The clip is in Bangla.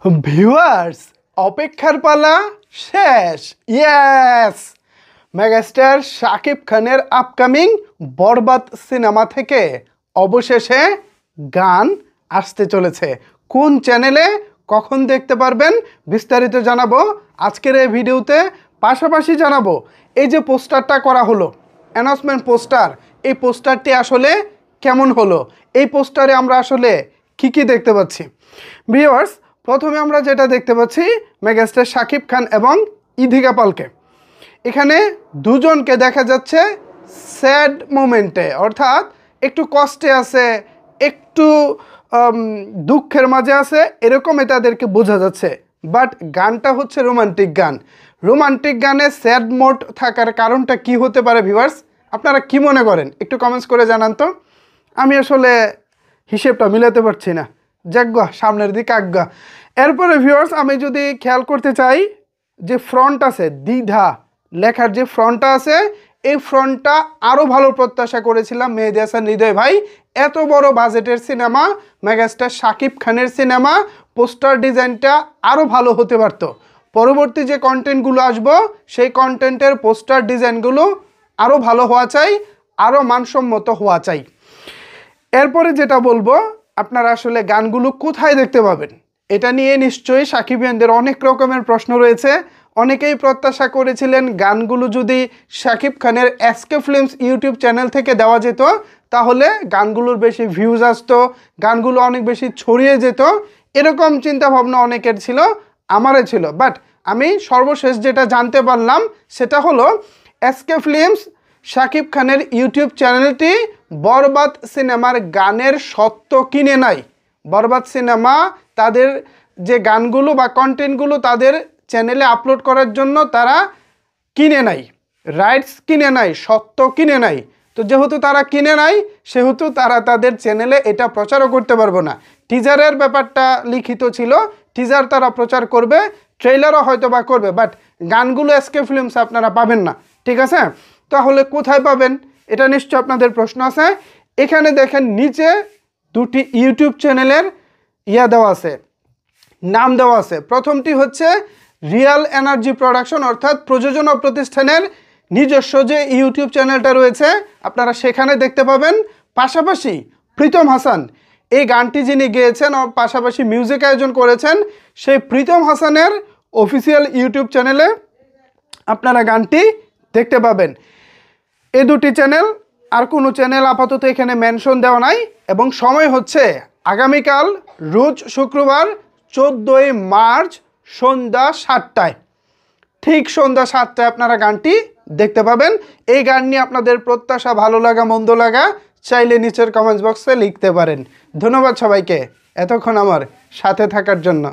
ভিউয়ার্স, অপেক্ষার পালা শেষ। ইয়েস, মেগাস্টার শাকিব খানের আপকামিং বরবাদ সিনেমা থেকে অবশেষে গান আসতে চলেছে। কোন চ্যানেলে, কখন দেখতে পারবেন, বিস্তারিত জানাবো আজকের এই ভিডিওতে। পাশাপাশি জানাবো এই যে পোস্টারটা করা হলো, অ্যানাউন্সমেন্ট পোস্টার, এই পোস্টারটি আসলে কেমন হলো, এই পোস্টারে আমরা আসলে কি দেখতে পাচ্ছি। ভিউয়ার্স, প্রথমে আমরা যেটা দেখতে পাচ্ছি মেগাস্টার শাকিব খান এবং ইধিকা পালকে। এখানে দুজনকে দেখা যাচ্ছে স্যাড মোমেন্টে, অর্থাৎ একটু কষ্টে আছে, একটু দুঃখের মাঝে আছে, এরকমই তাদেরকে বোঝা যাচ্ছে। বাট গানটা হচ্ছে রোমান্টিক গান। রোমান্টিক গানে স্যাড মোড থাকার কারণটা কি হতে পারে ভিউয়ার্স? আপনারা কি মনে করেন একটু কমেন্টস করে জানান তো। আমি আসলে হিসেবটা মিলাতে পারছি না। যাজ্ঞা, সামনের দিকে আজ্ঞা। এরপরে ভিউয়ার্স, আমি যদি খেয়াল করতে চাই যে ফ্রন্ট আছে, দ্বিধা লেখার যে ফ্রন্টটা আছে, এই ফ্রন্টটা আরও ভালো প্রত্যাশা করেছিলাম মেহেদী হাসান হৃদয় ভাই। এত বড় বাজেটের সিনেমা, মেগাস্টার শাকিব খানের সিনেমা, পোস্টার ডিজাইনটা আরও ভালো হতে পারত। পরবর্তী যে কন্টেন্টগুলো আসবো, সেই কন্টেন্টের পোস্টার ডিজাইনগুলো আরও ভালো হওয়া চাই, আরও মানসম্মত হওয়া চাই। এরপরে যেটা বলবো, আপনারা আসলে গানগুলো কোথায় দেখতে পাবেন, এটা নিয়ে নিশ্চয়ই সাকিবিয়ানদের অনেক রকমের প্রশ্ন রয়েছে। অনেকেই প্রত্যাশা করেছিলেন গানগুলো যদি শাকিব খানের এসকে ফিল্মস ইউটিউব চ্যানেল থেকে দেওয়া যেত, তাহলে গানগুলোর বেশি ভিউজ আসতো, গানগুলো অনেক বেশি ছড়িয়ে যেত, এরকম চিন্তা ভাবনা অনেকের ছিল, আমারও ছিল। বাট আমি সর্বশেষ যেটা জানতে পারলাম সেটা হলো এসকে ফিল্মস শাকিব খানের ইউটিউব চ্যানেলটি বরবাদ সিনেমার গানের স্বত্ব কিনে নাই। বরবাদ সিনেমা তাদের যে গানগুলো বা কন্টেন্টগুলো তাদের চ্যানেলে আপলোড করার জন্য তারা কিনে নাই, রাইটস কিনে নাই, স্বত্ব কিনে নাই। তো যেহেতু তারা কিনে নাই, সেহেতু তারা তাদের চ্যানেলে এটা প্রচারও করতে পারবো না। টিজারের ব্যাপারটা লিখিত ছিল, টিজার তারা প্রচার করবে, ট্রেলারও হয়তো বা করবে, বাট গানগুলো এসকে ফিল্মস আপনারা পাবেন না। ঠিক আছে, তাহলে কোথায় পাবেন, এটা নিশ্চয় আপনাদের প্রশ্ন আছে। এখানে দেখেন নিচে দুটি ইউটিউব চ্যানেলের দেওয়া আছে, নাম দেওয়া আছে। প্রথমটি হচ্ছে রিয়াল এনার্জি প্রোডাকশন, অর্থাৎ প্রযোজনা প্রতিষ্ঠানের নিজস্ব যে ইউটিউব চ্যানেলটা রয়েছে, আপনারা সেখানে দেখতে পাবেন। পাশাপাশি প্রীতম হাসান, এই গানটি যিনি গেয়েছেন ও পাশাপাশি মিউজিক আয়োজন করেছেন, সেই প্রীতম হাসানের অফিসিয়াল ইউটিউব চ্যানেলে আপনারা গানটি দেখতে পাবেন। এই দুটি চ্যানেল, আর কোনো চ্যানেল আপাতত এখানে মেনশন দেওয়া নাই। এবং সময় হচ্ছে আগামীকাল রোজ শুক্রবার 14ই মার্চ সন্ধ্যা 7টায়, ঠিক সন্ধ্যা 7টায় আপনারা গানটি দেখতে পাবেন। এই গান নিয়ে আপনাদের প্রত্যাশা, ভালো লাগা, মন্দ লাগা চাইলে নিচের কমেন্টস বক্সে লিখতে পারেন। ধন্যবাদ সবাইকে এতক্ষণ আমার সাথে থাকার জন্য।